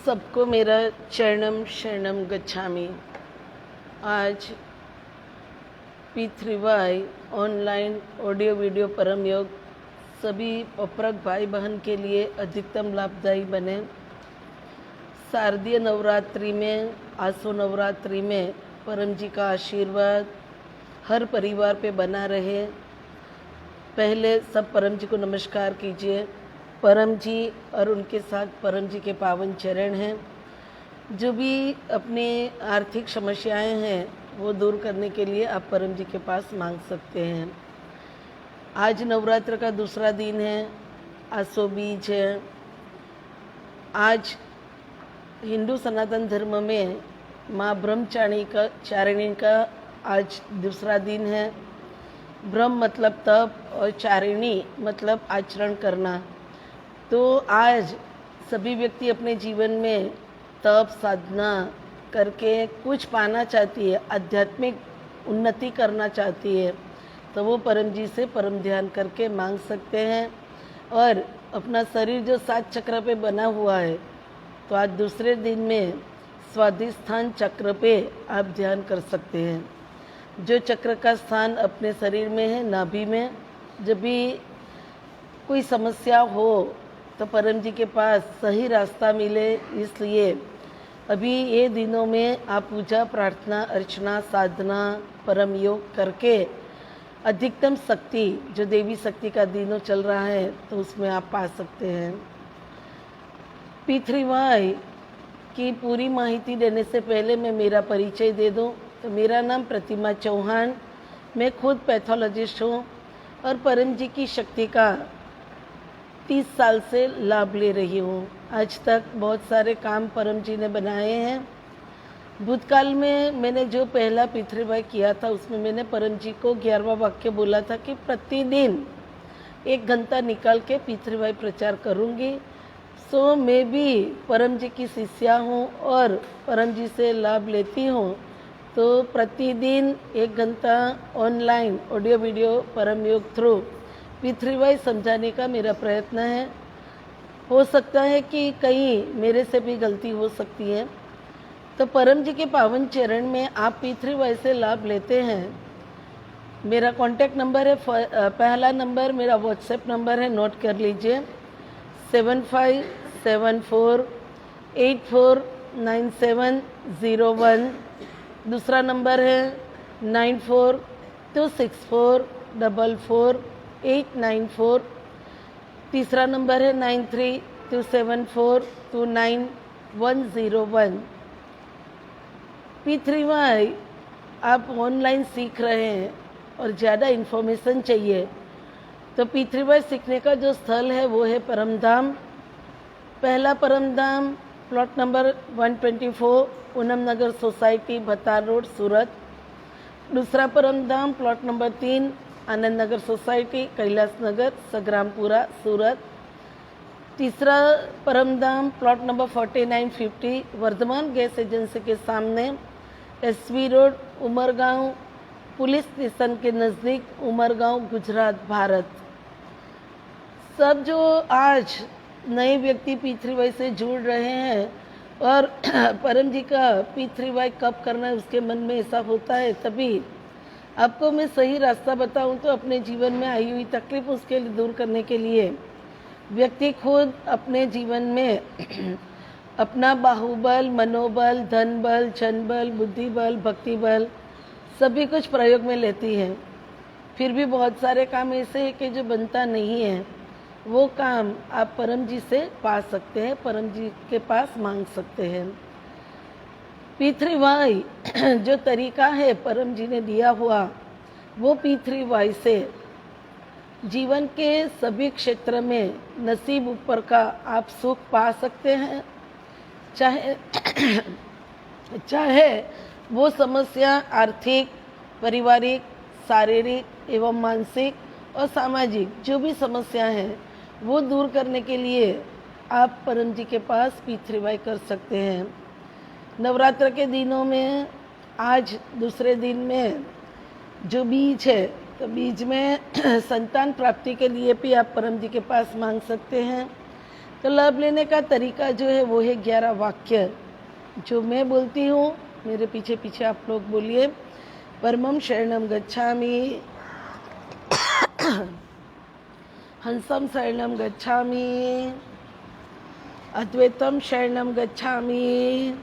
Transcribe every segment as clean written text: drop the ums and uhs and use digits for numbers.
सबको मेरा चरणम शरणम गच्छामि। आज P3Y ऑनलाइन ऑडियो वीडियो परम योग सभी पप्रक भाई बहन के लिए अधिकतम लाभदायी बने। शारदीय नवरात्रि में, आसो नवरात्रि में परम जी का आशीर्वाद हर परिवार पे बना रहे। पहले सब परम जी को नमस्कार कीजिए। परम जी और उनके साथ परम जी के पावन चरण हैं। जो भी अपनी आर्थिक समस्याएं हैं वो दूर करने के लिए आप परम जी के पास मांग सकते हैं। आज नवरात्र का दूसरा दिन है, आसो बीज है। आज हिंदू सनातन धर्म में माँ ब्रह्मचारिणी का आज दूसरा दिन है। ब्रह्म मतलब तप और चारिणी मतलब आचरण करना। तो आज सभी व्यक्ति अपने जीवन में तप साधना करके कुछ पाना चाहती है, आध्यात्मिक उन्नति करना चाहती है, तो वो परम जी से परम ध्यान करके मांग सकते हैं। और अपना शरीर जो 7 चक्र पे बना हुआ है, तो आज दूसरे दिन में स्वाधिष्ठान चक्र पे आप ध्यान कर सकते हैं। जो चक्र का स्थान अपने शरीर में है, नाभि में, जब भी कोई समस्या हो तो परम जी के पास सही रास्ता मिले, इसलिए अभी ये दिनों में आप पूजा प्रार्थना अर्चना साधना परम योग करके अधिकतम शक्ति, जो देवी शक्ति का दिनों चल रहा है, तो उसमें आप पा सकते हैं। P3Y की पूरी माहिती देने से पहले मैं मेरा परिचय दे दूं। तो मेरा नाम प्रतिमा चौहान, मैं खुद पैथोलॉजिस्ट हूँ और परम जी की शक्ति का 30 साल से लाभ ले रही हूँ। आज तक बहुत सारे काम परम जी ने बनाए हैं। भूतकाल में मैंने जो पहला P3Y किया था, उसमें मैंने परम जी को 11वां वाक्य बोला था कि प्रतिदिन 1 घंटा निकाल के P3Y प्रचार करूँगी। सो मैं भी परम जी की शिष्या हूँ और परम जी से लाभ लेती हूँ। तो प्रतिदिन 1 घंटा ऑनलाइन ऑडियो वीडियो परम योग थ्रू P3Y समझाने का मेरा प्रयत्न है। हो सकता है कि कहीं मेरे से भी गलती हो सकती है, तो परम जी के पावन चरण में आप P3Y से लाभ लेते हैं। मेरा कॉन्टैक्ट नंबर है, पहला नंबर मेरा व्हाट्सएप नंबर है, नोट कर लीजिए, 7574849701। दूसरा नंबर है 9426444894। तीसरा नंबर है 9327429101। P3Y आप ऑनलाइन सीख रहे हैं और ज़्यादा इन्फॉर्मेशन चाहिए, तो P3Y सीखने का जो स्थल है वो है परमधाम। पहला Paramdham plot number 124 Poonam Nagar society, Bhatar road, Surat. दूसरा Paramdham plot number 3 Anand Nagar society, Kailash Nagar, Sagrampura, Surat. तीसरा Paramdham plot number 4950 Vardhman gas agency के सामने, SV road, Umargam, police station के नज़दीक, उमरगांव, गुजरात, भारत। सब जो आज नए व्यक्ति P3Y से जुड़ रहे हैं और परम जी का P3Y कब करना है उसके मन में ऐसा होता है, तभी आपको मैं सही रास्ता बताऊं तो अपने जीवन में आई हुई तकलीफ उसके लिए दूर करने के लिए व्यक्ति खुद अपने जीवन में अपना बाहुबल, मनोबल, धन बल, जन बल, बुद्धि बल, भक्ति बल सभी कुछ प्रयोग में लेती है। फिर भी बहुत सारे काम ऐसे हैं कि जो बनता नहीं है, वो काम आप परम जी से पा सकते हैं, परम जी के पास मांग सकते हैं। P3Y जो तरीका है परम जी ने दिया हुआ, वो P3Y से जीवन के सभी क्षेत्र में नसीब ऊपर का आप सुख पा सकते हैं। चाहे वो समस्या आर्थिक, पारिवारिक, शारीरिक एवं मानसिक और सामाजिक जो भी समस्या हैं, वो दूर करने के लिए आप परम जी के पास P3Y कर सकते हैं। नवरात्र के दिनों में आज दूसरे दिन में जो बीज है, तो बीज में संतान प्राप्ति के लिए भी आप परम जी के पास मांग सकते हैं। तो लाभ लेने का तरीका जो है वो है 11 वाक्य जो मैं बोलती हूँ, मेरे पीछे पीछे आप लोग बोलिए। परमं शरणं गच्छामि, हंसं शरणं गच्छामि, अद्वैतं शरणं गच्छामि,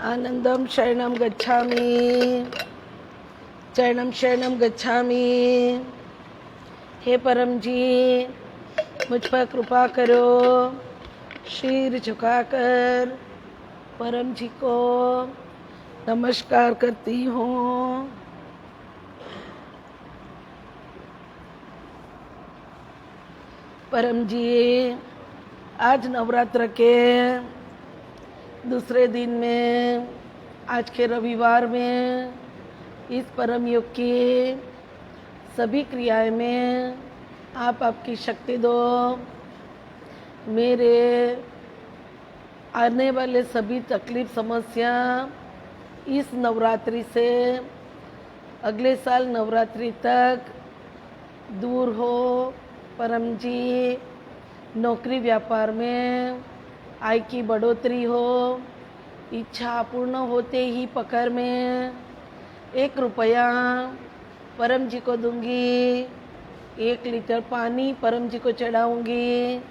आनंदं शरणं गच्छामि, चरणं शरणं गच्छामि। हे परम जी, मुझ पर कृपा करो। शीर झुकाकर परम जी को नमस्कार करती हूँ। परम जी, आज नवरात्र के दूसरे दिन में, आज के रविवार में, इस परम योग की सभी क्रियाएं में आप आपकी शक्ति दो। मेरे आने वाले सभी तकलीफ समस्या इस नवरात्रि से अगले साल नवरात्रि तक दूर हो। परम जी, नौकरी व्यापार में आय की बढ़ोतरी हो। इच्छा पूर्ण होते ही पकड़ में 1 रुपया परम जी को दूंगी, 1 लीटर पानी परम जी को चढ़ाऊंगी,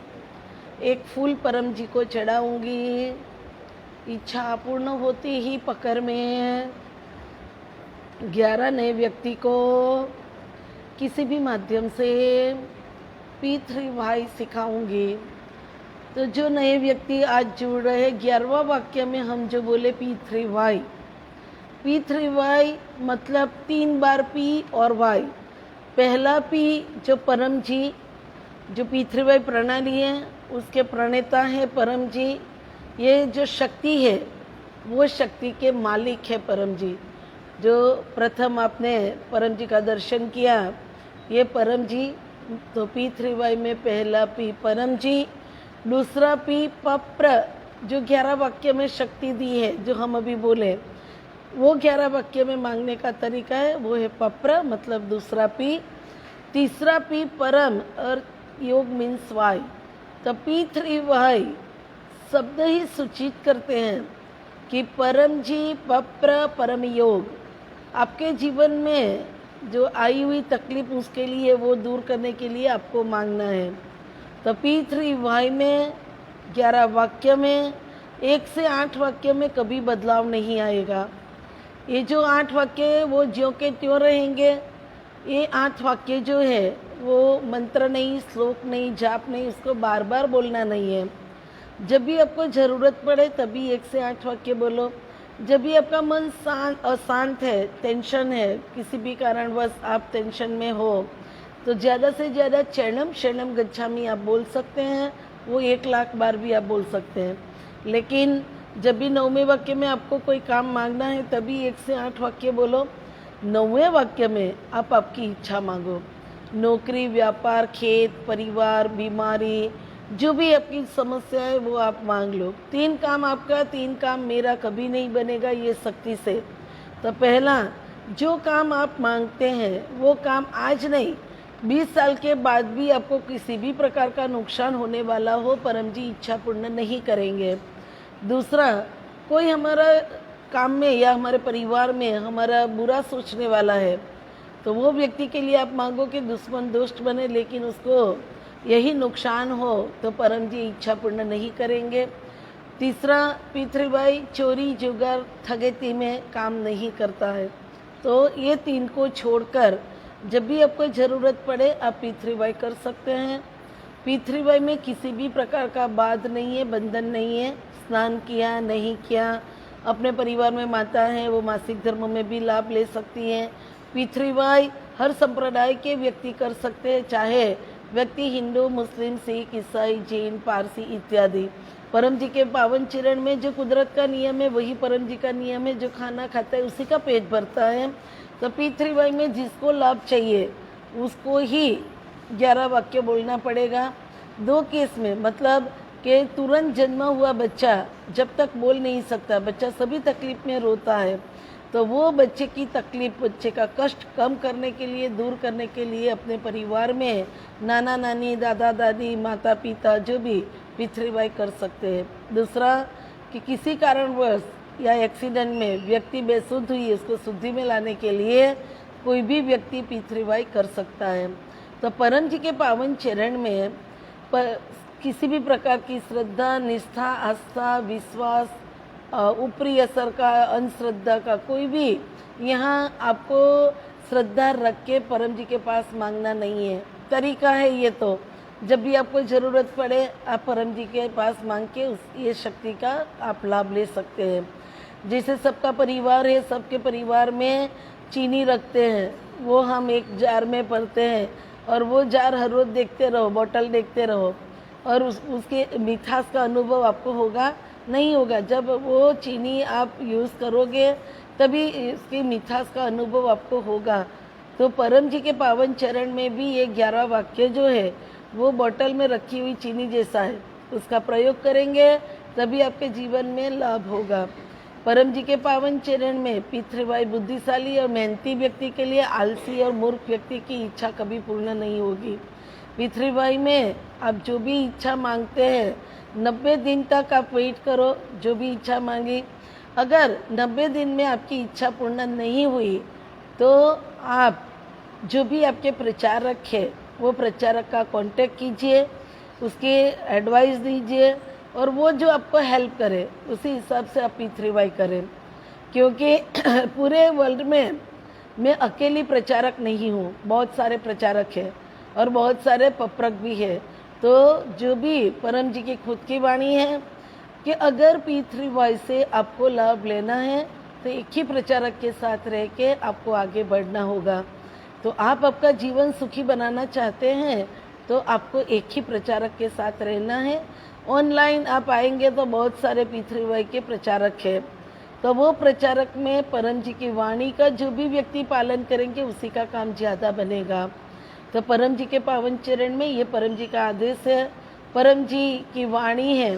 1 फूल परम जी को चढ़ाऊंगी। इच्छा पूर्ण होते ही पकड़ में 11 नए व्यक्ति को किसी भी माध्यम से P3Y सिखाऊंगी। तो जो नए व्यक्ति आज जुड़ रहे हैं, 11वां वाक्य में हम जो बोले P3Y, P3Y मतलब 3 बार P और Y। पहला P जो परम जी, जो P3Y प्रणाली है उसके प्रणेता है परम जी। ये जो शक्ति है वो शक्ति के मालिक है परम जी। जो प्रथम आपने परम जी का दर्शन किया, ये परम जी। तो P3Y में पहला P परम जी, दूसरा P पप्र, जो 11 वाक्य में शक्ति दी है, जो हम अभी बोले, वो 11 वाक्य में मांगने का तरीका है, वो है पप्र मतलब दूसरा P। तीसरा P परम और योग मीन्स Y। तो P3Y शब्द ही सूचित करते हैं कि परम जी पप्र परम योग। आपके जीवन में जो आई हुई तकलीफ उसके लिए वो दूर करने के लिए आपको मांगना है। तो P3Y में 11 वाक्य में 1 से 8 वाक्य में कभी बदलाव नहीं आएगा। ये जो 8 वाक्य वो ज्यों के त्यों रहेंगे। ये 8 वाक्य जो है वो मंत्र नहीं, श्लोक नहीं, जाप नहीं, उसको बार बार बोलना नहीं है। जब भी आपको ज़रूरत पड़े तभी 1 से 8 वाक्य बोलो। जब भी आपका मन अशांत है, टेंशन है, किसी भी कारणवश आप टेंशन में हो, तो ज़्यादा से ज़्यादा चरणम शरणम गच्छामि आप बोल सकते हैं। वो 1 लाख बार भी आप बोल सकते हैं। लेकिन जब भी 9वें वाक्य में आपको कोई काम मांगना है तभी 1 से 8 वाक्य बोलो। 9वें वाक्य में आप आपकी इच्छा मांगो। नौकरी, व्यापार, खेत, परिवार, बीमारी, जो भी आपकी समस्या है वो आप मांग लो। 3 काम आपका, 3 काम मेरा कभी नहीं बनेगा ये शक्ति से। तो पहला जो काम आप मांगते हैं वो काम आज नहीं, 20 साल के बाद भी आपको किसी भी प्रकार का नुकसान होने वाला हो, परम जी इच्छा पूर्ण नहीं करेंगे। दूसरा, कोई हमारा काम में या हमारे परिवार में हमारा बुरा सोचने वाला है तो वो व्यक्ति के लिए आप मांगो कि दुश्मन दोस्त बने, लेकिन उसको यही नुकसान हो तो परम जी इच्छा पूर्ण नहीं करेंगे। तीसरा, P3Y चोरी, जुगार, ठगेती में काम नहीं करता है। तो ये 3 को छोड़कर जब भी आपको ज़रूरत पड़े आप P3Y कर सकते हैं। P3Y में किसी भी प्रकार का बाध नहीं है, बंधन नहीं है। स्नान किया नहीं किया, अपने परिवार में माता है वो मासिक धर्म में भी लाभ ले सकती हैं। P3Y हर संप्रदाय के व्यक्ति कर सकते हैं, चाहे व्यक्ति हिंदू, मुस्लिम, सिख, ईसाई, जैन, पारसी इत्यादि। परम जी के पावन चरण में जो कुदरत का नियम है वही परम जी का नियम है। जो खाना खाता है उसी का पेट भरता है। तो P3Y में जिसको लाभ चाहिए उसको ही 11 वाक्य बोलना पड़ेगा। 2 केस में, मतलब कि तुरंत जन्मा हुआ बच्चा जब तक बोल नहीं सकता, बच्चा सभी तकलीफ में रोता है, तो वो बच्चे की तकलीफ, बच्चे का कष्ट कम करने के लिए, दूर करने के लिए अपने परिवार में नाना नानी, दादा दादी, माता पिता जो भी पितृवाई कर सकते हैं। दूसरा कि किसी कारणवश या एक्सीडेंट में व्यक्ति बेसुध हुई, उसको शुद्धि में लाने के लिए कोई भी व्यक्ति पितृवाई कर सकता है। तो परम जी के पावन चरण में किसी भी प्रकार की श्रद्धा, निष्ठा, आस्था, विश्वास, ऊपरी असर का, अंधश्रद्धा का कोई भी यहाँ आपको श्रद्धा रख के परम जी के पास मांगना नहीं है। तरीका है ये, तो जब भी आपको ज़रूरत पड़े आप परम जी के पास मांग के ये शक्ति का आप लाभ ले सकते हैं। जैसे सबका परिवार है, सबके परिवार में चीनी रखते हैं, वो हम एक जार में भरते हैं और वो जार हर रोज़ देखते रहो, बोतल देखते रहो और उसके मिठास का अनुभव आपको होगा नहीं होगा। जब वो चीनी आप यूज़ करोगे तभी इसकी मिठास का अनुभव आपको होगा। तो परम जी के पावन चरण में भी ये 11 वाक्य जो है वो बोतल में रखी हुई चीनी जैसा है, उसका प्रयोग करेंगे तभी आपके जीवन में लाभ होगा। परम जी के पावन चरण में पितृवाई बुद्धिशाली और मेहनती व्यक्ति के लिए, आलसी और मूर्ख व्यक्ति की इच्छा कभी पूर्ण नहीं होगी। पितृवाई में आप जो भी इच्छा मांगते हैं 90 दिन तक आप वेट करो, जो भी इच्छा मांगी। अगर 90 दिन में आपकी इच्छा पूर्ण नहीं हुई तो आप जो भी आपके प्रचारक है वो प्रचारक का कांटेक्ट कीजिए, उसके एडवाइस दीजिए और वो जो आपको हेल्प करे उसी हिसाब से आप पितृवाई करें। क्योंकि पूरे वर्ल्ड में मैं अकेली प्रचारक नहीं हूँ, बहुत सारे प्रचारक हैं और बहुत सारे पप्रक भी है। तो जो भी परम जी की खुद की वाणी है कि अगर पितृवाई से आपको लाभ लेना है तो एक ही प्रचारक के साथ रह के आपको आगे बढ़ना होगा। तो आप आपका जीवन सुखी बनाना चाहते हैं तो आपको एक ही प्रचारक के साथ रहना है। ऑनलाइन आप आएंगे तो बहुत सारे पितृवाई के प्रचारक हैं, तो वो प्रचारक में परम जी की वाणी का जो भी व्यक्ति पालन करेंगे उसी का काम ज़्यादा बनेगा। तो परम जी के पावन चरण में ये परम जी का आदेश है, परम जी की वाणी है।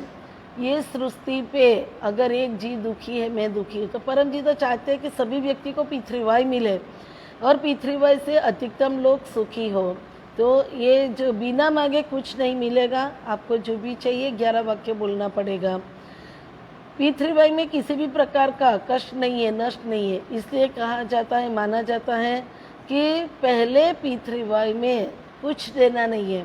ये सृष्टि पे अगर एक जी दुखी है, मैं दुखी हूँ, तो परम जी तो चाहते हैं कि सभी व्यक्ति को पितृवाई मिले और पितृवाई से अधिकतम लोग सुखी हो। तो ये जो बिना मांगे कुछ नहीं मिलेगा, आपको जो भी चाहिए 11 वाक्य बोलना पड़ेगा। पितृवाई में किसी भी प्रकार का कष्ट नहीं है, नष्ट नहीं है, इसलिए कहा जाता है, माना जाता है कि पहले पितृवाई में कुछ देना नहीं है,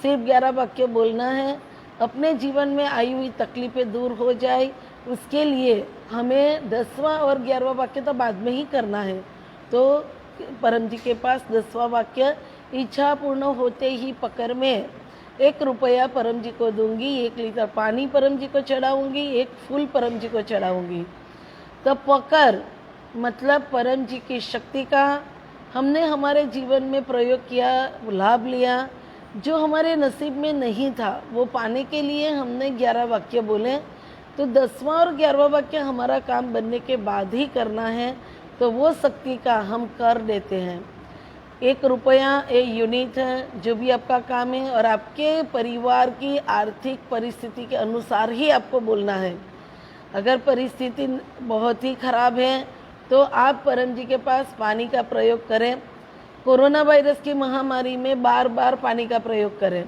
सिर्फ 11 वाक्य बोलना है। अपने जीवन में आई हुई तकलीफें दूर हो जाए उसके लिए हमें 10वां और 11वां वाक्य तो बाद में ही करना है। तो परम जी के पास 10वां वाक्य, इच्छा पूर्ण होते ही पकड़ में 1 रुपया परम जी को दूंगी, 1 लीटर पानी परम जी को चढ़ाऊंगी, 1 फूल परम जी को चढ़ाऊंगी। तो पकड़ मतलब परम जी की शक्ति का हमने हमारे जीवन में प्रयोग किया, लाभ लिया। जो हमारे नसीब में नहीं था वो पाने के लिए हमने 11 वाक्य बोले। तो 10वां और 11वां वाक्य हमारा काम बनने के बाद ही करना है, तो वो शक्ति का हम कर देते हैं। 1 रुपया 1 यूनिट है, जो भी आपका काम है और आपके परिवार की आर्थिक परिस्थिति के अनुसार ही आपको बोलना है। अगर परिस्थिति बहुत ही खराब है तो आप परम जी के पास पानी का प्रयोग करें। कोरोना वायरस की महामारी में बार बार पानी का प्रयोग करें।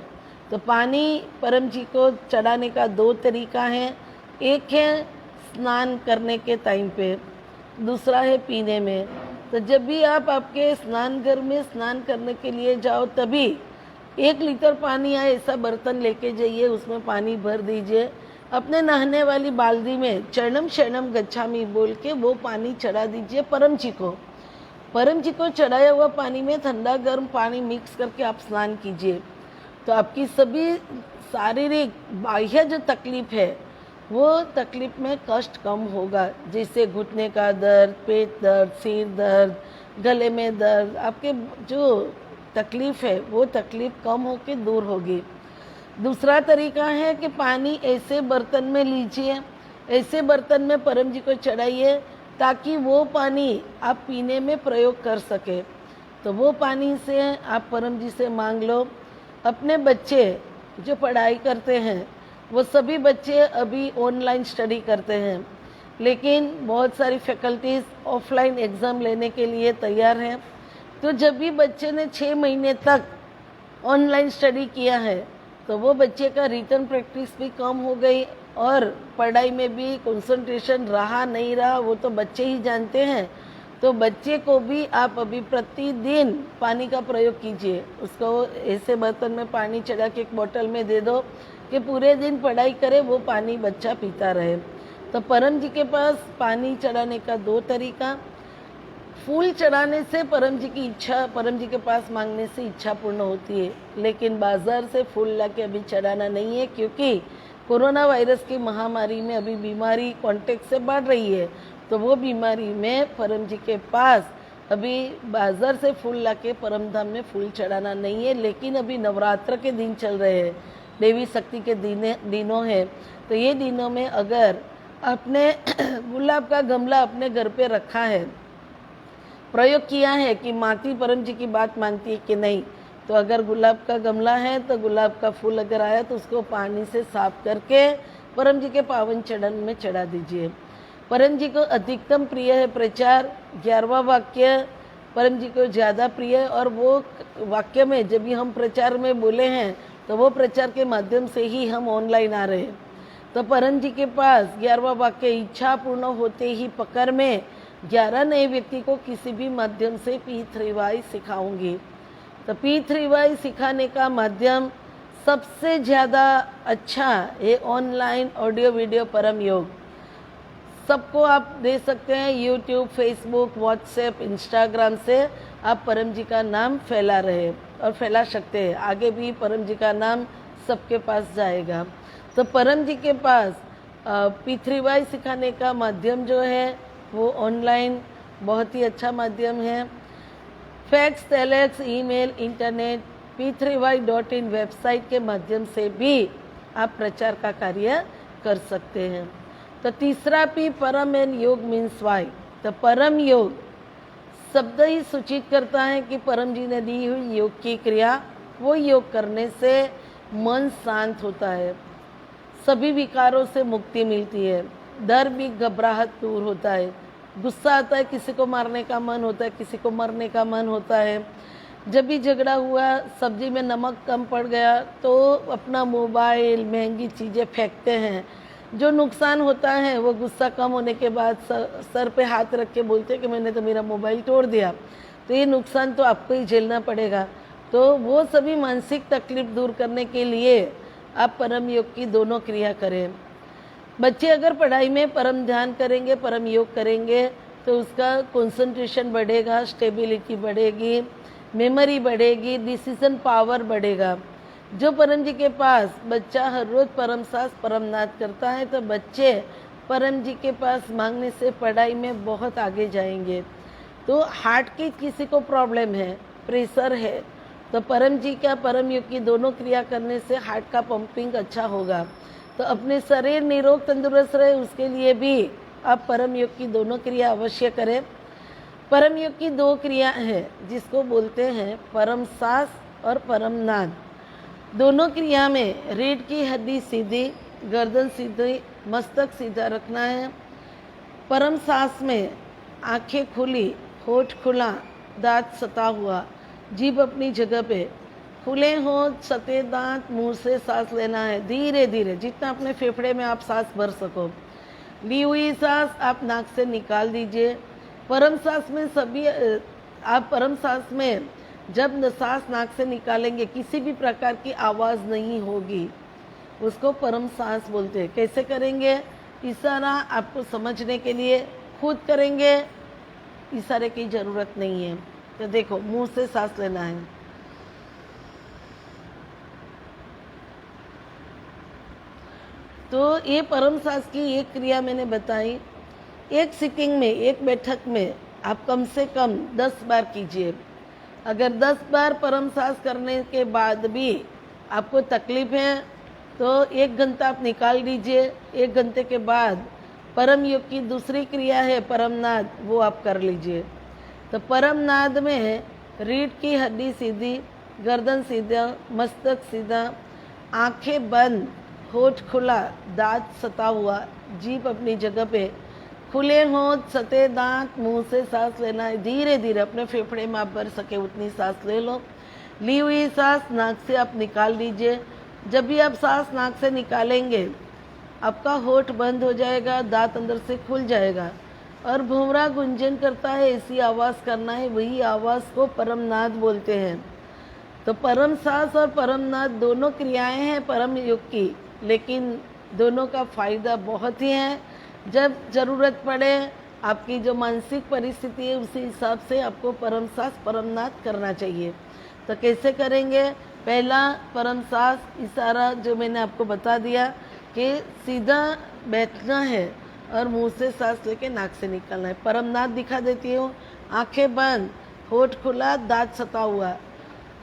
तो पानी परम जी को चढ़ाने का 2 तरीका है, एक है स्नान करने के टाइम पे, दूसरा है पीने में। तो जब भी आप आपके स्नान घर में स्नान करने के लिए जाओ तभी 1 लीटर पानी या ऐसा बर्तन लेके जाइए, उसमें पानी भर दीजिए। अपने नहाने वाली बाल्टी में चरणम शरणम गच्छामि बोल के वो पानी चढ़ा दीजिए परम जी को। परम जी को चढ़ाया हुआ पानी में ठंडा गर्म पानी मिक्स करके आप स्नान कीजिए। तो आपकी सभी शारीरिक बाह्य जो तकलीफ है वो तकलीफ में कष्ट कम होगा, जैसे घुटने का दर्द, पेट दर्द, सिर दर्द, गले में दर्द, आपके जो तकलीफ है वो तकलीफ कम होकर दूर होगी। दूसरा तरीका है कि पानी ऐसे बर्तन में लीजिए, ऐसे बर्तन में परम जी को चढ़ाइए ताकि वो पानी आप पीने में प्रयोग कर सके। तो वो पानी से आप परम जी से मांग लो। अपने बच्चे जो पढ़ाई करते हैं वो सभी बच्चे अभी ऑनलाइन स्टडी करते हैं, लेकिन बहुत सारी फैकल्टीज़ ऑफलाइन एग्ज़ाम लेने के लिए तैयार हैं। तो जब भी बच्चे ने 6 महीने तक ऑनलाइन स्टडी किया है तो वो बच्चे का रिटन प्रैक्टिस भी कम हो गई और पढ़ाई में भी कंसंट्रेशन रहा नहीं रहा वो तो बच्चे ही जानते हैं। तो बच्चे को भी आप अभी प्रतिदिन पानी का प्रयोग कीजिए। उसको ऐसे बर्तन में पानी चढ़ा के एक बोतल में दे दो कि पूरे दिन पढ़ाई करे, वो पानी बच्चा पीता रहे। तो परम जी के पास पानी चढ़ाने का 2 तरीका। फूल चढ़ाने से परम जी की इच्छा, परम जी के पास मांगने से इच्छा पूर्ण होती है, लेकिन बाजार से फूल लाके अभी चढ़ाना नहीं है, क्योंकि कोरोना वायरस की महामारी में अभी बीमारी कांटेक्ट से बढ़ रही है। तो वो बीमारी में परम जी के पास अभी बाजार से फूल लाके परम धाम में फूल चढ़ाना नहीं है। लेकिन अभी नवरात्र के दिन चल रहे हैं, देवी शक्ति के दिनों हैं। तो ये दिनों में अगर आपने गुलाब का गमला अपने घर पे रखा है, प्रयोग किया है कि माती परम जी की बात मानती है कि नहीं, तो अगर गुलाब का गमला है तो गुलाब का फूल अगर आया तो उसको पानी से साफ करके परम जी के पावन चरण में चढ़ा दीजिए। परम जी को अधिकतम प्रिय है प्रचार। 11वां वाक्य परम जी को ज़्यादा प्रिय है, और वो वाक्य में जब भी हम प्रचार में बोले हैं तो वो प्रचार के माध्यम से ही हम ऑनलाइन आ रहे हैं। तो परम जी के पास 11वां वाक्य, इच्छा पूर्ण होते ही पकड़ में 11 नए व्यक्ति को किसी भी माध्यम से P3Y सिखाऊंगी। तो P3Y सिखाने का माध्यम सबसे ज़्यादा अच्छा है ऑनलाइन ऑडियो वीडियो परम योग। सबको आप दे सकते हैं, यूट्यूब, फेसबुक, व्हाट्सएप, इंस्टाग्राम से आप परम जी का नाम फैला रहे और फैला सकते हैं। आगे भी परम जी का नाम सबके पास जाएगा। तो परम जी के पास P3Y सिखाने का माध्यम जो है वो ऑनलाइन बहुत ही अच्छा माध्यम है। Fax, telex, email, internet, p3y.in website के माध्यम से भी आप प्रचार का कार्य कर सकते हैं। तो तीसरा P, परम एंड योग मीन्स वाई। तो परम योग शब्द ही सूचित करता है कि परम जी ने दी हुई योग की क्रिया, वो योग करने से मन शांत होता है, सभी विकारों से मुक्ति मिलती है, डर भी, घबराहट दूर होता है, गुस्सा आता है, किसी को मारने का मन होता है, किसी को मरने का मन होता है। जब भी झगड़ा हुआ, सब्जी में नमक कम पड़ गया तो अपना मोबाइल, महंगी चीज़ें फेंकते हैं। जो नुकसान होता है वो गुस्सा कम होने के बाद सर पे हाथ रख के बोलते हैं कि मैंने तो मेरा मोबाइल तोड़ दिया, तो ये नुकसान तो आपको ही झेलना पड़ेगा। तो वो सभी मानसिक तकलीफ दूर करने के लिए आप परम योग की दोनों क्रिया करें। बच्चे अगर पढ़ाई में परम ध्यान करेंगे, परम योग करेंगे तो उसका कंसंट्रेशन बढ़ेगा, स्टेबिलिटी बढ़ेगी, मेमोरी बढ़ेगी, डिसीजन पावर बढ़ेगा। जो परम जी के पास बच्चा हर रोज़ परम सास परम नाद करता है तो बच्चे परम जी के पास मांगने से पढ़ाई में बहुत आगे जाएंगे। तो हार्ट की किसी को प्रॉब्लम है, प्रेशर है, तो परम जी का परम योग की दोनों क्रिया करने से हार्ट का पंपिंग अच्छा होगा। तो अपने शरीर निरोग तंदुरुस्त रहे उसके लिए भी आप परम योग की दोनों क्रिया अवश्य करें। परम योग की 2 क्रिया है जिसको बोलते हैं परम सास और परम नाद। दोनों क्रिया में रीढ़ की हड्डी सीधी, गर्दन सीधी, मस्तक सीधा रखना है। परम सास में आंखें खुली, होठ खुला, दांत सता हुआ, जीभ अपनी जगह पे, खुले होंठ, सते दांत, मुंह से सांस लेना है धीरे धीरे, जितना अपने फेफड़े में आप सांस भर सको। ली हुई सांस आप नाक से निकाल दीजिए। परम सांस में आप परम सांस में जब सांस नाक से निकालेंगे किसी भी प्रकार की आवाज़ नहीं होगी, उसको परम सांस बोलते हैं। कैसे करेंगे? इशारा आपको समझने के लिए खुद करेंगे, इशारे की ज़रूरत नहीं है। तो देखो, मुंह से सांस लेना है, तो ये परम सांस की एक क्रिया मैंने बताई। एक सिटिंग में, एक बैठक में आप कम से कम 10 बार कीजिए। अगर 10 बार परम सांस करने के बाद भी आपको तकलीफ है तो 1 घंटा आप निकाल दीजिए। 1 घंटे के बाद परम योग की दूसरी क्रिया है परम नाद, वो आप कर लीजिए। तो परम नाद में रीढ़ की हड्डी सीधी, गर्दन सीधा, मस्तक सीधा, आंखें बंद, होठ खुला, दांत सता हुआ, जीभ अपनी जगह पे, खुले होंठ, सटे दांत, मुंह से सांस लेना है। धीरे धीरे अपने फेफड़े में आप भर सके उतनी सांस ले लो। ली हुई सांस नाक से आप निकाल लीजिए। जब भी आप सांस नाक से निकालेंगे आपका होठ बंद हो जाएगा, दांत अंदर से खुल जाएगा और भंवरा गुंजन करता है, ऐसी आवाज़ करना है। वही आवाज़ को परमनाद बोलते हैं। तो परम सांस और परमनाद दोनों क्रियाएं हैं परम योग की, लेकिन दोनों का फायदा बहुत ही है। जब ज़रूरत पड़े, आपकी जो मानसिक परिस्थिति है उसी हिसाब से आपको परम सांस परमनाद करना चाहिए। तो कैसे करेंगे? पहला परम सांस इशारा जो मैंने आपको बता दिया कि सीधा बैठना है और मुंह से सांस लेके नाक से निकालना है। परमनाद दिखा देती हूँ। आंखें बंद, होठ खुला, दांत सटा हुआ।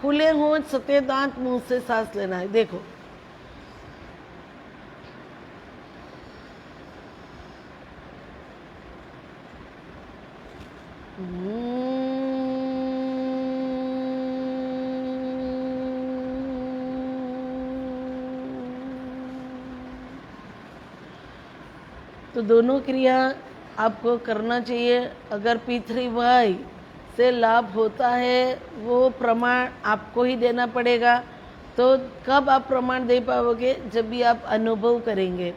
खुले होंठ, सटे दांत, मुंह से सांस लेना है। देखो, तो दोनों क्रिया आपको करना चाहिए। अगर P3Y से लाभ होता है वो प्रमाण आपको ही देना पड़ेगा। तो कब आप प्रमाण दे पाओगे? जब भी आप अनुभव करेंगे।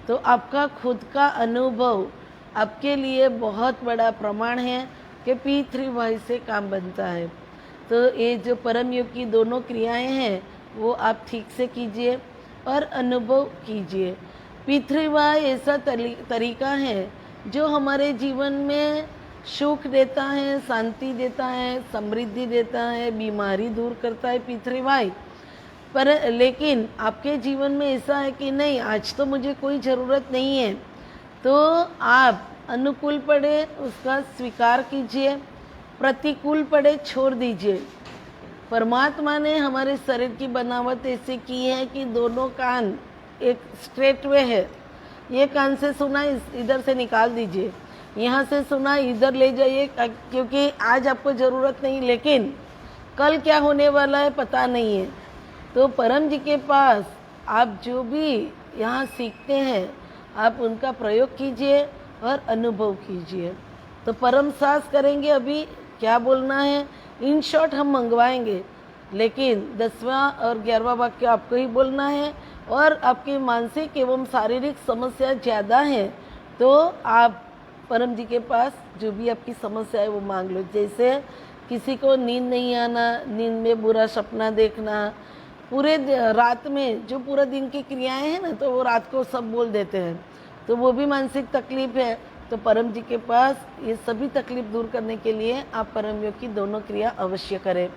तो आपका खुद का अनुभव आपके लिए बहुत बड़ा प्रमाण है कि P3Y से काम बनता है। तो ये जो परम योग की दोनों क्रियाएं हैं वो आप ठीक से कीजिए और अनुभव कीजिए। P3Y ऐसा तरीका है जो हमारे जीवन में सुख देता है, शांति देता है, समृद्धि देता है, बीमारी दूर करता है P3Y। पर लेकिन आपके जीवन में ऐसा है कि नहीं, आज तो मुझे कोई ज़रूरत नहीं है, तो आप अनुकूल पड़े उसका स्वीकार कीजिए, प्रतिकूल पड़े छोड़ दीजिए। परमात्मा ने हमारे शरीर की बनावट ऐसी की है कि दोनों कान एक स्ट्रेट वे है। ये कान से सुना इधर से निकाल दीजिए, यहाँ से सुना इधर ले जाइए, क्योंकि आज आपको ज़रूरत नहीं, लेकिन कल क्या होने वाला है पता नहीं है। तो परम जी के पास आप जो भी यहाँ सीखते हैं आप उनका प्रयोग कीजिए और अनुभव कीजिए। तो परम सांस करेंगे। अभी क्या बोलना है इन शॉर्ट हम मंगवाएंगे, लेकिन 10वां और 11वां वाक्य आपको ही बोलना है। और आपकी मानसिक एवं शारीरिक समस्या ज़्यादा है तो आप परम जी के पास जो भी आपकी समस्या है वो मांग लो। जैसे किसी को नींद नहीं आना, नींद में बुरा सपना देखना, पूरे रात में जो पूरा दिन की क्रियाएं हैं ना, तो वो रात को सब बोल देते हैं, तो वो भी मानसिक तकलीफ है। तो परम जी के पास ये सभी तकलीफ दूर करने के लिए आप परम योग की दोनों क्रिया अवश्य करें,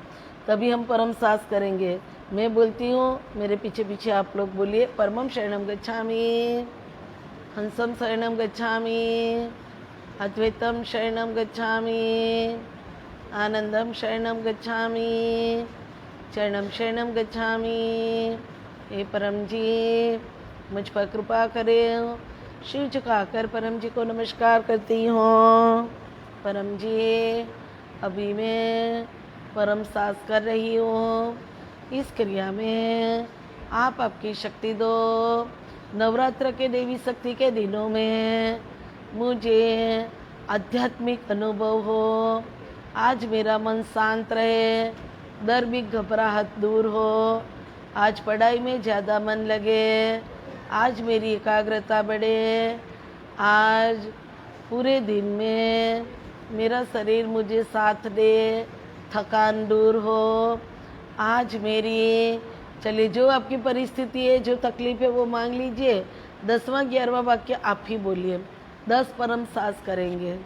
तभी हम परम सांस करेंगे। मैं बोलती हूँ, मेरे पीछे पीछे आप लोग बोलिए। परमं शरणं गच्छामि, हंसं शरणं गच्छामि, अद्वैतं शरणं गच्छामि, आनंदं शरणं गच्छामि, शरणं शरणं गच्छामि। हे परम जी, मुझ पर कृपा करें। शिव झुकाकर परम जी को नमस्कार करती हूँ। परम जी, अभी मैं परम सांस कर रही हूँ। इस क्रिया में आप आपकी शक्ति दो। नवरात्र के देवी शक्ति के दिनों में मुझे आध्यात्मिक अनुभव हो। आज मेरा मन शांत रहे, डर भी घबराहट दूर हो। आज पढ़ाई में ज़्यादा मन लगे, आज मेरी एकाग्रता बढ़े। आज पूरे दिन में मेरा शरीर मुझे साथ दे, थकान दूर हो। आज मेरी चलिए जो आपकी परिस्थिति है, जो तकलीफ है वो मांग लीजिए। 10वां 11वां वाक्य आप ही बोलिए। 10 परम सांस करेंगे।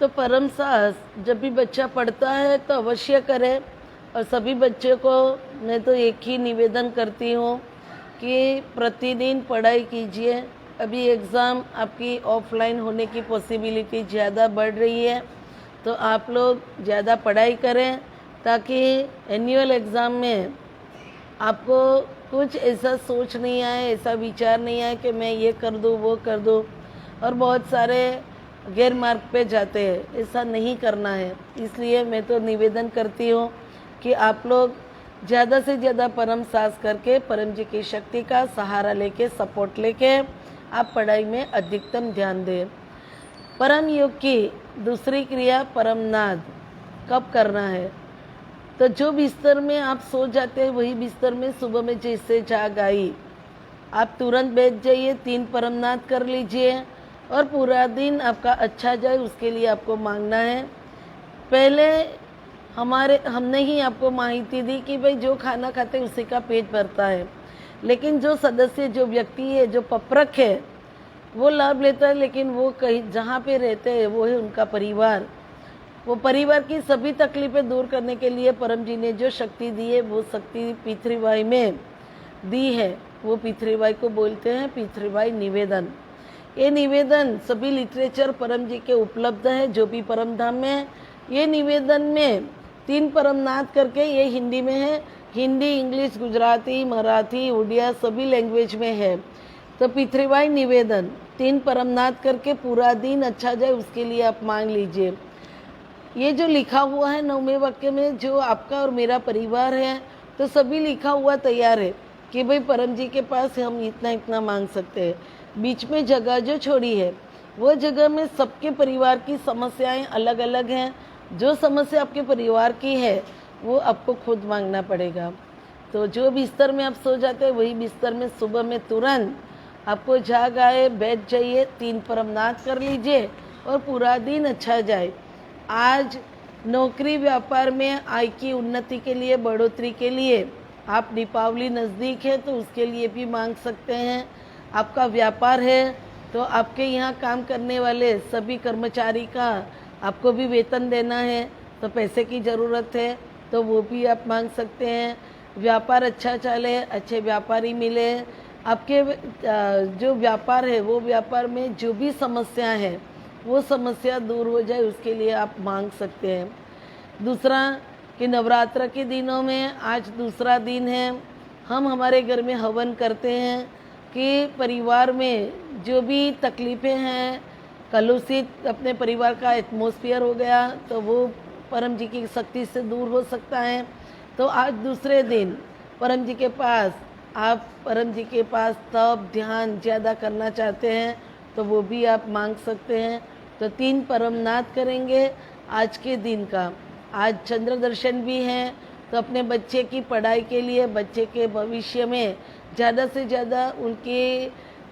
तो परम साहस जब भी बच्चा पढ़ता है तो अवश्य करे। और सभी बच्चों को मैं तो एक ही निवेदन करती हूँ कि प्रतिदिन पढ़ाई कीजिए। अभी एग्ज़ाम आपकी ऑफलाइन होने की पॉसिबिलिटी ज़्यादा बढ़ रही है, तो आप लोग ज़्यादा पढ़ाई करें ताकि एनुअल एग्ज़ाम में आपको कुछ ऐसा सोच नहीं आए, ऐसा विचार नहीं आए कि मैं ये कर दूँ वो कर दूँ, और बहुत सारे गैर मार्ग पे जाते हैं। ऐसा नहीं करना है। इसलिए मैं तो निवेदन करती हूँ कि आप लोग ज़्यादा से ज़्यादा परम साहस करके परम जी की शक्ति का सहारा लेके, सपोर्ट लेके आप पढ़ाई में अधिकतम ध्यान दें। परम योग की दूसरी क्रिया परम नाद कब करना है? तो जो बिस्तर में आप सो जाते हैं वही बिस्तर में सुबह में जैसे जाग आई, आप तुरंत बैठ जाइए, 3 परम नाद कर लीजिए और पूरा दिन आपका अच्छा जाए उसके लिए आपको मांगना है। पहले हमने ही आपको माहिती दी कि भाई जो खाना खाते उसी का पेट भरता है, लेकिन जो सदस्य, जो व्यक्ति है, जो पप्रक है, वो लाभ लेता है, लेकिन वो कहीं जहाँ पे रहते हैं वो है उनका परिवार। वो परिवार की सभी तकलीफें दूर करने के लिए परम जी ने जो शक्ति दी है वो शक्ति पितृवाई में दी है। वो पितृवाई को बोलते हैं पितृवाई निवेदन। ये निवेदन सभी लिटरेचर परम जी के उपलब्ध है, जो भी परम धाम में है। ये निवेदन में 3 परम नाद करके, ये हिंदी में है, हिंदी, इंग्लिश, गुजराती, मराठी, उड़िया सभी लैंग्वेज में है। तो पितृवाई निवेदन 3 परम नाद करके पूरा दिन अच्छा जाए उसके लिए आप मांग लीजिए। ये जो लिखा हुआ है 9वें वाक्य में, जो आपका और मेरा परिवार है, तो सभी लिखा हुआ तैयार है कि भाई परम जी के पास हम इतना इतना मांग सकते हैं। बीच में जगह जो छोड़ी है वो जगह में सबके परिवार की समस्याएं अलग अलग हैं। जो समस्या आपके परिवार की है वो आपको खुद मांगना पड़ेगा। तो जो बिस्तर में आप सो जाते हैं वही बिस्तर में सुबह में तुरंत आपको जाग आए, बैठ जाइए, 3 परम नाद कर लीजिए और पूरा दिन अच्छा जाए। आज नौकरी व्यापार में आय की उन्नति के लिए, बढ़ोतरी के लिए, आप दीपावली नज़दीक है तो उसके लिए भी मांग सकते हैं। आपका व्यापार है तो आपके यहाँ काम करने वाले सभी कर्मचारी का आपको भी वेतन देना है, तो पैसे की ज़रूरत है, तो वो भी आप मांग सकते हैं। व्यापार अच्छा चले, अच्छे व्यापारी मिले, आपके जो व्यापार है वो व्यापार में जो भी समस्या है वो समस्या दूर हो जाए उसके लिए आप मांग सकते हैं। दूसरा कि नवरात्र के दिनों में आज दूसरा दिन है, हम हमारे घर में हवन करते हैं कि परिवार में जो भी तकलीफ़ें हैं, कलुषित अपने परिवार का एटमॉस्फेयर हो गया तो वो परम जी की शक्ति से दूर हो सकता है। तो आज दूसरे दिन परम जी के पास, आप परम जी के पास तप ध्यान ज़्यादा करना चाहते हैं तो वो भी आप मांग सकते हैं। तो 3 परम नाद करेंगे आज के दिन का। आज चंद्र दर्शन भी है, तो अपने बच्चे की पढ़ाई के लिए, बच्चे के भविष्य में ज़्यादा से ज़्यादा उनकी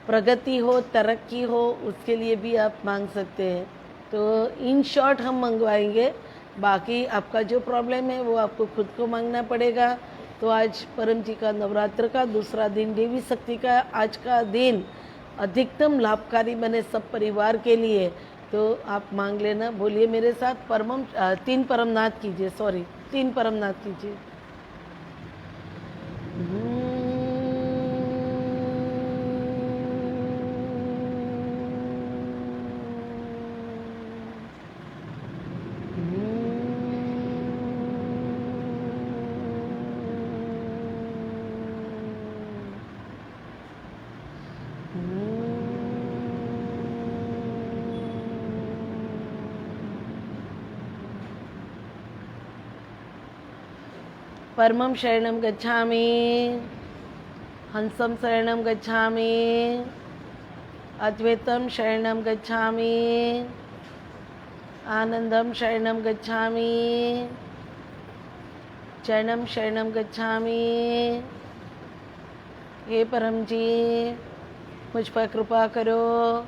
प्रगति हो, तरक्की हो, उसके लिए भी आप मांग सकते हैं। तो इन शॉर्ट हम मंगवाएंगे, बाकी आपका जो प्रॉब्लम है वो आपको खुद को मांगना पड़ेगा। तो आज परम जी का नवरात्र का दूसरा दिन, देवी शक्ति का आज का दिन अधिकतम लाभकारी बने सब परिवार के लिए, तो आप मांग लेना। बोलिए मेरे साथ, 3 परम नाद कीजिए, 3 परम नाद कीजिए। परमं शरणं गच्छामि, हंसं शरणं गच्छामि, अद्वैतं शरणं गच्छामि, आनंदं शरणं गच्छामि, चरणं शरणं गच्छामि। हे परम जी, मुझ पर कृपा करो।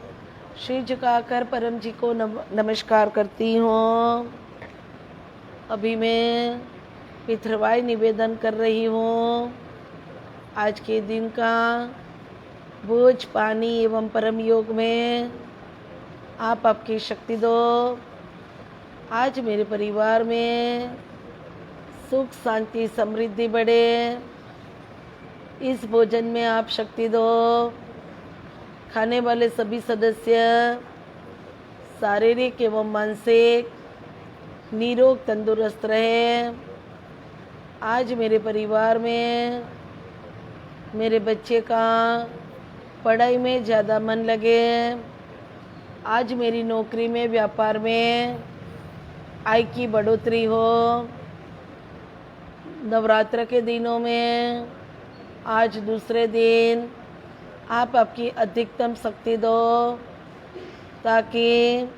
श्री झुकाकर परम जी को नमस्कार करती हूँ। अभी मैं पितृवाई निवेदन कर रही हूँ। आज के दिन का भोज पानी एवं परम योग में आप आपकी शक्ति दो। आज मेरे परिवार में सुख शांति समृद्धि बढ़े। इस भोजन में आप शक्ति दो। खाने वाले सभी सदस्य शारीरिक एवं मानसिक निरोग तंदुरुस्त रहे। आज मेरे परिवार में मेरे बच्चे का पढ़ाई में ज़्यादा मन लगे। आज मेरी नौकरी में व्यापार में आय की बढ़ोतरी हो। नवरात्र के दिनों में आज दूसरे दिन आप आपकी अधिकतम शक्ति दो, ताकि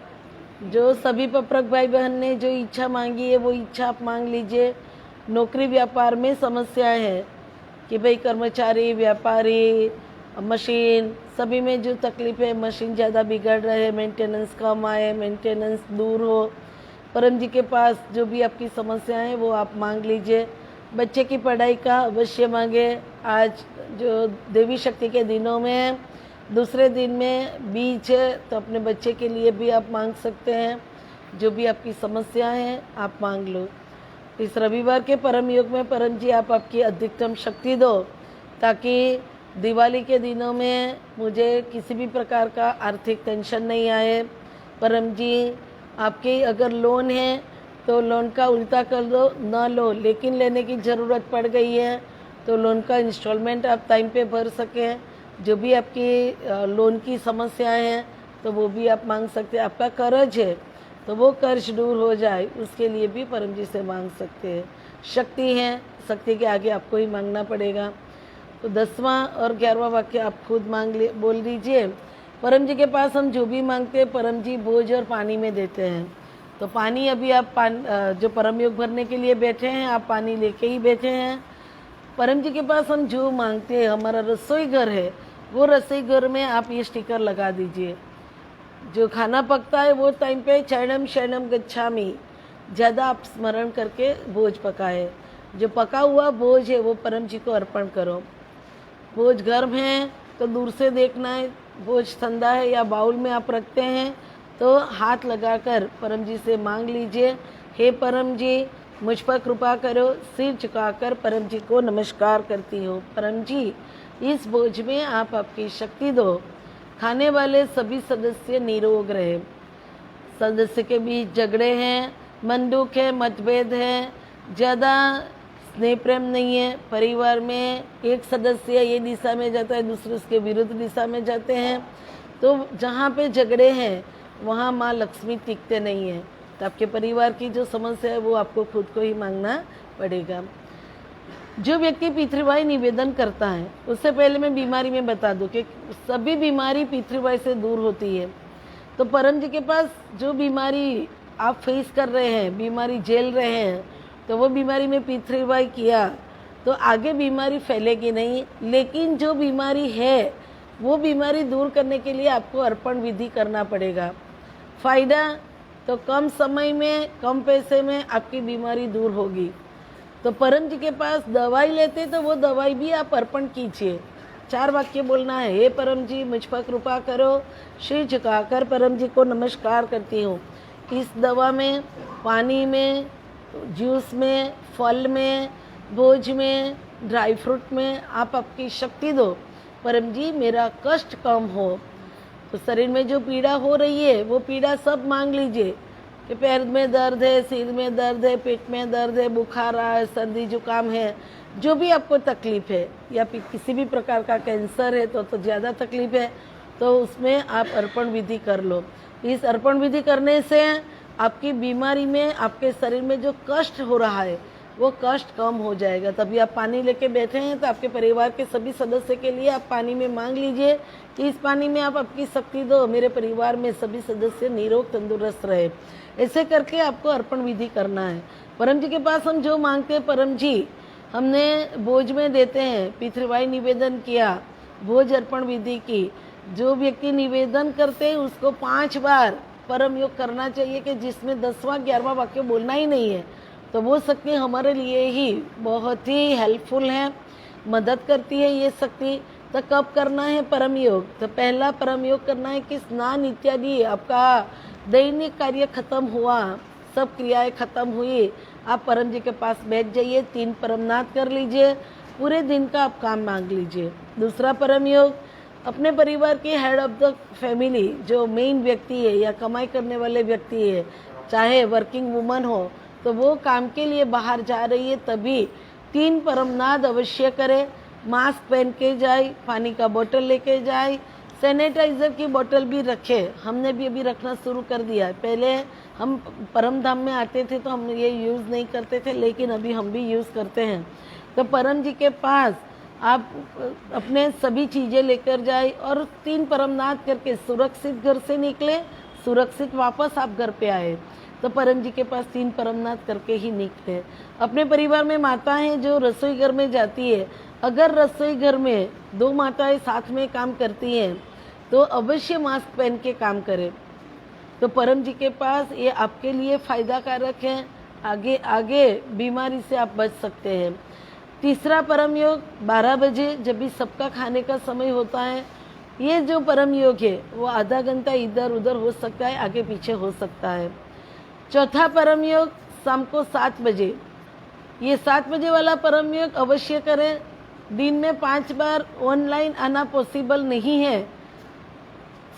जो सभी पप्रक भाई बहन ने जो इच्छा मांगी है वो इच्छा आप मांग लीजिए। नौकरी व्यापार में समस्याएं हैं कि भाई कर्मचारी, व्यापारी, मशीन सभी में जो तकलीफ है, मशीन ज़्यादा बिगड़ रहे हैं, मेंटेनेंस कम आए, मेंटेनेंस दूर हो। परम जी के पास जो भी आपकी समस्याएं हैं वो आप मांग लीजिए। बच्चे की पढ़ाई का अवश्य मांगे। आज जो देवी शक्ति के दिनों में दूसरे दिन में बीच है, तो अपने बच्चे के लिए भी आप मांग सकते हैं। जो भी आपकी समस्याएं हैं आप मांग लो। इस रविवार के परम योग में परम जी आप आपकी अधिकतम शक्ति दो, ताकि दिवाली के दिनों में मुझे किसी भी प्रकार का आर्थिक टेंशन नहीं आए। परम जी आपके अगर लोन है तो लोन का उल्टा कर दो, ना लो, लेकिन लेने की ज़रूरत पड़ गई है तो लोन का इंस्टॉलमेंट आप टाइम पे भर सकें। जो भी आपकी लोन की समस्याएं हैं तो वो भी आप मांग सकते हैं। आपका कर्ज है तो वो कर्ज दूर हो जाए, उसके लिए भी परम जी से मांग सकते हैं। शक्ति है, शक्ति के आगे आपको ही मांगना पड़ेगा। तो 10वां और 11वां वाक्य आप खुद बोल दीजिए। परम जी के पास हम जो भी मांगते हैं परम जी भोज और पानी में देते हैं। तो पानी अभी आप जो परम योग भरने के लिए बैठे हैं, आप पानी लेके ही बैठे हैं। परम जी के पास हम जो मांगते हैं, हमारा रसोई घर है, वो रसोई घर में आप ये स्टिकर लगा दीजिए। जो खाना पकता है वो टाइम पे चरणम शरणम गच्छामि ज़्यादा आप स्मरण करके भोज पकाए। जो पका हुआ भोज है वो परम जी को अर्पण करो। भोज गर्म है तो दूर से देखना है, भोज ठंडा है या बाउल में आप रखते हैं तो हाथ लगाकर परम जी से मांग लीजिए, हे परम जी मुझ पर कृपा करो। सिर झुकाकर परम जी को नमस्कार करती हूँ। परम जी इस भोज में आप आपकी शक्ति दो। खाने वाले सभी सदस्य निरोग रहे। सदस्य के बीच झगड़े हैं, मन दुख है, मतभेद है, ज़्यादा स्नेह प्रेम नहीं है। परिवार में एक सदस्य ये दिशा में जाता है, दूसरे उसके विरुद्ध दिशा में जाते हैं। तो जहाँ पे झगड़े हैं वहाँ माँ लक्ष्मी टिकते नहीं हैं। तो आपके परिवार की जो समस्या है वो आपको खुद को ही मांगना पड़ेगा। जो व्यक्ति पितृवाई निवेदन करता है, उससे पहले मैं बीमारी में बता दूं कि सभी बीमारी पितृवाई से दूर होती है। तो परम जी के पास जो बीमारी आप फेस कर रहे हैं, बीमारी झेल रहे हैं, तो वो बीमारी में पितृवाई किया तो आगे बीमारी फैलेगी नहीं। लेकिन जो बीमारी है वो बीमारी दूर करने के लिए आपको अर्पण विधि करना पड़ेगा। फायदा तो कम समय में, कम पैसे में आपकी बीमारी दूर होगी। तो परम जी के पास दवाई लेते तो वो दवाई भी आप अर्पण कीजिए। 4 वाक्य बोलना है, हे परम जी मुझ पर कृपा करो। सिर झुकाकर परम जी को नमस्कार करती हूँ। इस दवा में, पानी में, जूस में, फल में, भोज में, ड्राई फ्रूट में आप आपकी शक्ति दो। परम जी मेरा कष्ट कम हो। तो शरीर में जो पीड़ा हो रही है वो पीड़ा सब मांग लीजिए कि पैर में दर्द है, सिर में दर्द है, पेट में दर्द है, बुखार आ है, सर्दी जुकाम है, जो भी आपको तकलीफ है, या फिर किसी भी प्रकार का कैंसर है तो ज़्यादा तकलीफ है, तो उसमें आप अर्पण विधि कर लो। इस अर्पण विधि करने से आपकी बीमारी में, आपके शरीर में जो कष्ट हो रहा है वो कष्ट कम हो जाएगा। तभी आप पानी लेके बैठे हैं तो आपके परिवार के सभी सदस्य के लिए आप पानी में मांग लीजिए कि इस पानी में आप आपकी शक्ति दो, मेरे परिवार में सभी सदस्य निरोग तंदुरुस्त रहे। ऐसे करके आपको अर्पण विधि करना है। परम जी के पास हम जो मांगते हैं, परम जी हमने भोज में देते हैं, पितृवाई निवेदन किया, भोज अर्पण विधि की। जो व्यक्ति निवेदन करते हैं उसको 5 बार परम योग करना चाहिए कि जिसमें 10वां 11वां वाक्य बोलना ही नहीं है। तो वो शक्ति हमारे लिए ही बहुत ही हेल्पफुल है, मदद करती है ये शक्ति। तो कब करना है परम योग? तो पहला परम योग करना है कि स्नान इत्यादि आपका दैनिक कार्य खत्म हुआ, सब क्रियाएं खत्म हुई, आप परम जी के पास बैठ जाइए, 3 परमनाथ कर लीजिए, पूरे दिन का आप काम मांग लीजिए। दूसरा परम योग, अपने परिवार के हेड ऑफ द फैमिली जो मेन व्यक्ति है या कमाई करने वाले व्यक्ति है, चाहे वर्किंग वुमन हो, तो वो काम के लिए बाहर जा रही है तभी 3 परमनाद अवश्य करे। मास्क पहन के जाए, पानी का बोतल लेके जाए, सैनिटाइज़र की बोतल भी रखे। हमने भी अभी रखना शुरू कर दिया है। पहले हम परम धाम में आते थे तो हम ये यूज़ नहीं करते थे, लेकिन अभी हम भी यूज़ करते हैं। तो परम जी के पास आप अपने सभी चीज़ें लेकर जाए और 3 परमनाद करके सुरक्षित घर से निकले, सुरक्षित वापस आप घर पे आए। तो परम जी के पास 3 परमनाद करके ही निकले। अपने परिवार में माता हैं जो रसोई घर में जाती है, अगर रसोई घर में 2 माताएं साथ में काम करती हैं तो अवश्य मास्क पहन के काम करें। तो परम जी के पास ये आपके लिए फ़ायदा कारक है, आगे आगे बीमारी से आप बच सकते हैं। तीसरा परम योग 12 बजे जब भी सबका खाने का समय होता है, ये जो परम योग है वो आधा घंटा इधर उधर हो सकता है, आगे पीछे हो सकता है। चौथा परम योग शाम को 7 बजे, ये 7 बजे वाला परम योग अवश्य करें। दिन में 5 बार ऑनलाइन आना पॉसिबल नहीं है,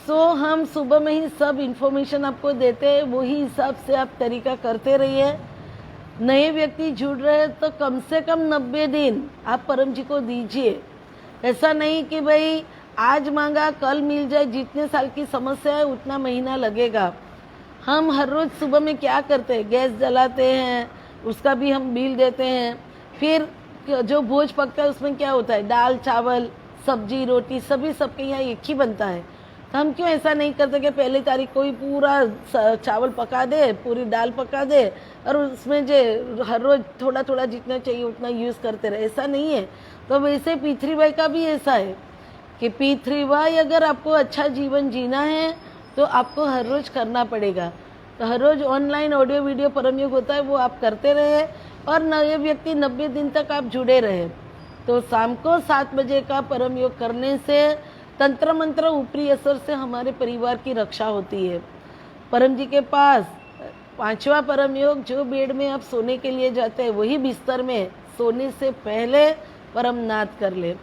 सो हम सुबह में ही सब इन्फॉर्मेशन आपको देते हैं, वही हिसाब से आप तरीका करते रहिए। नए व्यक्ति जुड़ रहे हैं तो कम से कम 90 दिन आप परम जी को दीजिए। ऐसा नहीं कि भाई आज मांगा कल मिल जाए, जितने साल की समस्या है उतना महीना लगेगा। हम हर रोज़ सुबह में क्या करते हैं, गैस जलाते हैं, उसका भी हम बिल देते हैं। फिर जो भोज पकता है उसमें क्या होता है, दाल चावल सब्जी रोटी सभी सबके यहाँ एक ही बनता है। तो हम क्यों ऐसा नहीं करते कि पहली तारीख को ही पूरा चावल पका दे, पूरी दाल पका दे और उसमें जो हर रोज़ थोड़ा थोड़ा जितना चाहिए उतना यूज़ करते रहे। ऐसा नहीं है। तो वैसे P3Y का भी ऐसा है कि P3Y अगर आपको अच्छा जीवन जीना है तो आपको हर रोज़ करना पड़ेगा। तो हर रोज़ ऑनलाइन ऑडियो वीडियो परम योग होता है, वो आप करते रहे और नए व्यक्ति 90 दिन तक आप जुड़े रहे। तो शाम को 7 बजे का परम योग करने से तंत्र मंत्र ऊपरी असर से हमारे परिवार की रक्षा होती है। परम जी के पास 5वां परम योग, जो बेड में आप सोने के लिए जाते हैं वही बिस्तर में सोने से पहले परम नाद कर ले।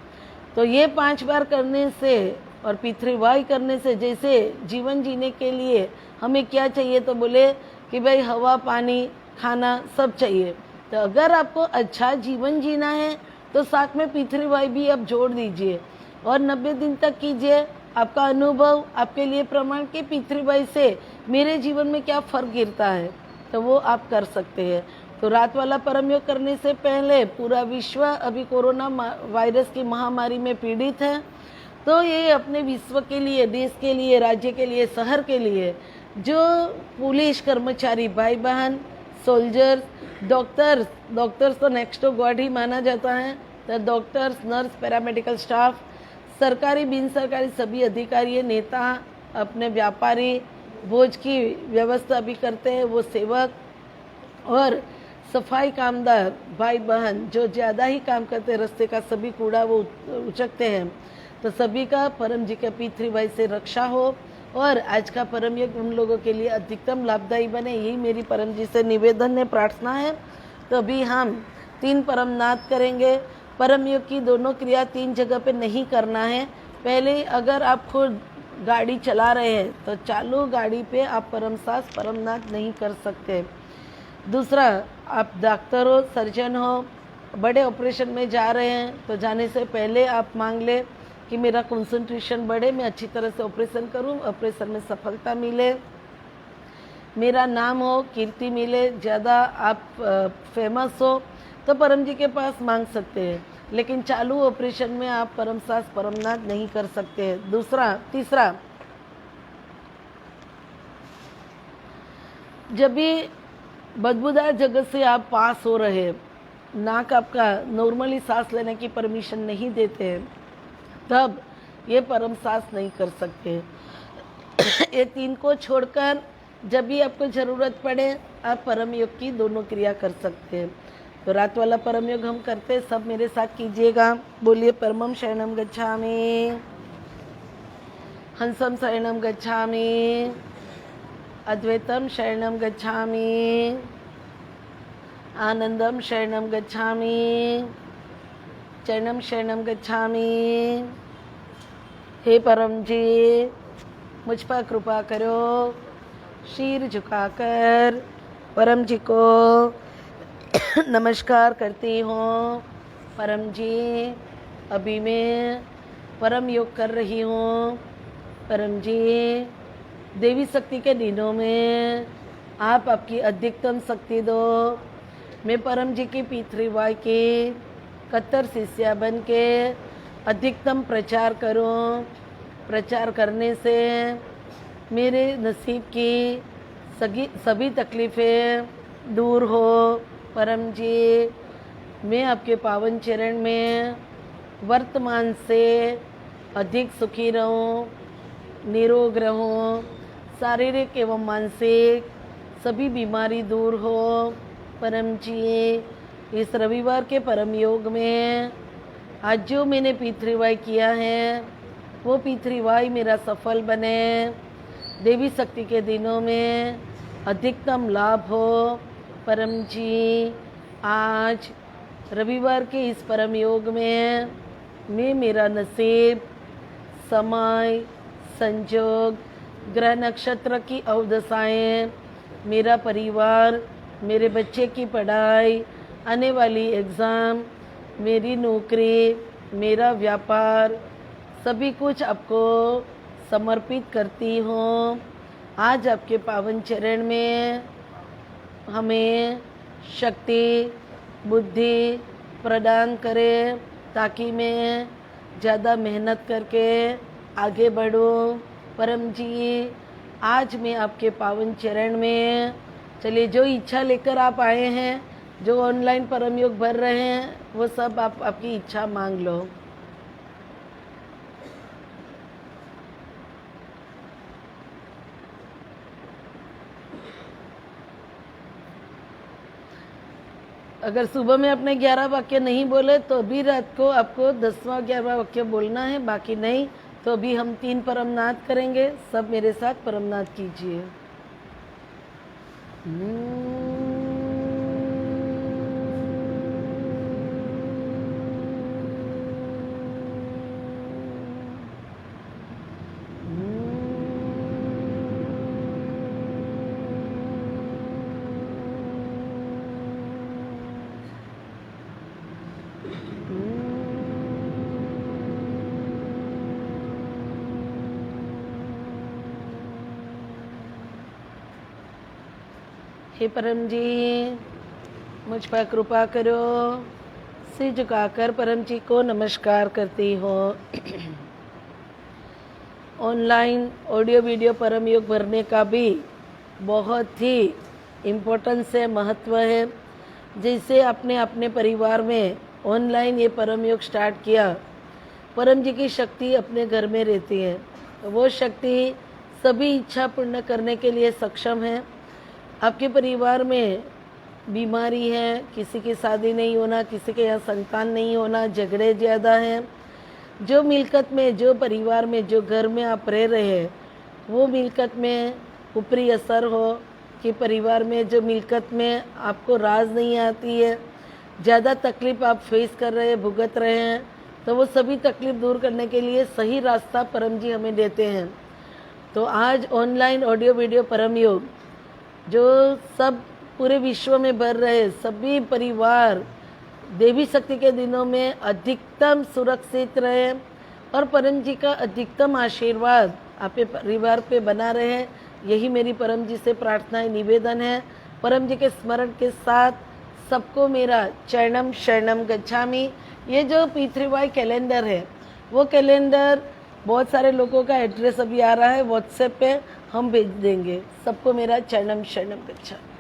तो ये 5 बार करने से और P3Y करने से, जैसे जीवन जीने के लिए हमें क्या चाहिए, तो बोले कि भाई हवा पानी खाना सब चाहिए। तो अगर आपको अच्छा जीवन जीना है तो साथ में P3Y भी आप जोड़ दीजिए और 90 दिन तक कीजिए। आपका अनुभव आपके लिए प्रमाण के P3Y से मेरे जीवन में क्या फ़र्क गिरता है, तो वो आप कर सकते हैं। तो रात वाला परम योग करने से पहले पूरा विश्व अभी कोरोना वायरस की महामारी में पीड़ित है। तो ये अपने विश्व के लिए, देश के लिए, राज्य के लिए, शहर के लिए जो पुलिस कर्मचारी भाई बहन, सोल्जर्स, डॉक्टर्स तो नेक्स्ट टू गॉड ही माना जाता है। तो डॉक्टर्स, नर्स, पैरामेडिकल स्टाफ, सरकारी बिन सरकारी सभी अधिकारी, नेता, अपने व्यापारी, भोज की व्यवस्था भी करते हैं वो सेवक, और सफाई कामदार भाई बहन जो ज़्यादा ही काम करते हैं, रास्ते का सभी कूड़ा वो उचकते हैं। तो सभी का परम जी के P3Y से रक्षा हो और आज का परम योग उन लोगों के लिए अधिकतम लाभदायी बने, यही मेरी परम जी से निवेदन है, प्रार्थना है। तो अभी हम 3 परम नाद करेंगे। परम योग की दोनों क्रिया 3 जगह पे नहीं करना है। पहले अगर आप खुद गाड़ी चला रहे हैं तो चालू गाड़ी पे आप परम सास परम नाद नहीं कर सकते। दूसरा, आप डॉक्टर हो, सर्जन हो, बड़े ऑपरेशन में जा रहे हैं तो जाने से पहले आप मांग ले कि मेरा कंसंट्रेशन बढ़े, मैं अच्छी तरह से ऑपरेशन करूं, ऑपरेशन में सफलता मिले, मेरा नाम हो, कीर्ति मिले, ज़्यादा आप फेमस हो, तो परम जी के पास मांग सकते हैं। लेकिन चालू ऑपरेशन में आप परम सास परमनाथ नहीं कर सकते हैं। तीसरा, जब भी बदबूदार जगह से आप पास हो रहे, नाक आपका नॉर्मली सांस लेने की परमिशन नहीं देते हैं, तब ये परम सांस नहीं कर सकते। ये 3 को छोड़कर जब भी आपको ज़रूरत पड़े आप परम योग की दोनों क्रिया कर सकते हैं। तो रात वाला परम योग हम करते हैं, सब मेरे साथ कीजिएगा। बोलिए, परमं शरणं गच्छामि, हंसं शरणं गच्छामि, अद्वैतम शरणं गच्छामि, आनंदम शरणं गच्छामि, चरणं शरणं गच्छामि। हे परम जी, मुझ पर कृपा करो। शीर झुकाकर परम जी को नमस्कार करती हूँ। परम जी, अभी मैं परम योग कर रही हूँ। परम जी, देवी शक्ति के दिनों में आप आपकी अधिकतम शक्ति दो। मैं परम जी की पीतृवाय की कट्टर शिष्या बन के अधिकतम प्रचार करूं। प्रचार करने से मेरे नसीब की सभी तकलीफ़ें दूर हो। परम जी, मैं आपके पावन चरण में वर्तमान से अधिक सुखी रहूं, निरोग रहूं, शारीरिक एवं मानसिक सभी बीमारी दूर हो। परम जी, इस रविवार के परम योग में आज जो मैंने पितृवाय किया है वो पितृवाय मेरा सफल बने। देवी शक्ति के दिनों में अधिकतम लाभ हो। परम जी, आज रविवार के इस परम योग में मैं मेरा नसीब, समय, संजोग, ग्रह नक्षत्र की अवदशाएं, मेरा परिवार, मेरे बच्चे की पढ़ाई, आने वाली एग्ज़ाम, मेरी नौकरी, मेरा व्यापार, सभी कुछ आपको समर्पित करती हूँ। आज आपके पावन चरण में हमें शक्ति, बुद्धि प्रदान करें ताकि मैं ज़्यादा मेहनत करके आगे बढ़ूँ। परम जी, आज मैं आपके पावन चरण में, चलिए जो इच्छा लेकर आप आए हैं, जो ऑनलाइन परम योग भर रहे हैं, वो सब आप आपकी इच्छा मांग लो। अगर सुबह में अपने 11 वाक्य नहीं बोले तो अभी रात को आपको 10वां 11वां वाक्य बोलना है, बाकी नहीं तो अभी हम 3 परमनाथ करेंगे। सब मेरे साथ परमनाथ कीजिए। हे परम जी, मुझ पर कृपा करो। सिर झुकाकर परम जी को नमस्कार करती हूँ। ऑनलाइन ऑडियो वीडियो परम योग भरने का भी बहुत ही इम्पोर्टेंस है, महत्व है। जैसे आपने अपने परिवार में ऑनलाइन ये परम योग स्टार्ट किया, परम जी की शक्ति अपने घर में रहती है। वो शक्ति सभी इच्छा पूर्ण करने के लिए सक्षम है। आपके परिवार में बीमारी है, किसी की शादी नहीं होना, किसी के यहाँ संतान नहीं होना, झगड़े ज़्यादा हैं, जो मिलकत में, जो परिवार में, जो घर में आप रह रहे हैं, वो मिलकत में ऊपरी असर हो कि परिवार में जो मिलकत में आपको राज नहीं आती है, ज़्यादा तकलीफ़ आप फेस कर रहे हैं, भुगत रहे हैं, तो वो सभी तकलीफ़ दूर करने के लिए सही रास्ता परम जी हमें देते हैं। तो आज ऑनलाइन ऑडियो वीडियो परम योग जो सब पूरे विश्व में भर रहे सभी परिवार देवी शक्ति के दिनों में अधिकतम सुरक्षित रहे और परम जी का अधिकतम आशीर्वाद आपके परिवार पे बना रहे, यही मेरी परम जी से प्रार्थना है, निवेदन है। परम जी के स्मरण के साथ सबको मेरा चरणम शरणम गच्छामि। ये जो पितृवाय कैलेंडर है, वो कैलेंडर बहुत सारे लोगों का एड्रेस अभी आ रहा है, व्हाट्सएप पे हम भेज देंगे। सबको मेरा चरणम शरणम गच्छामि।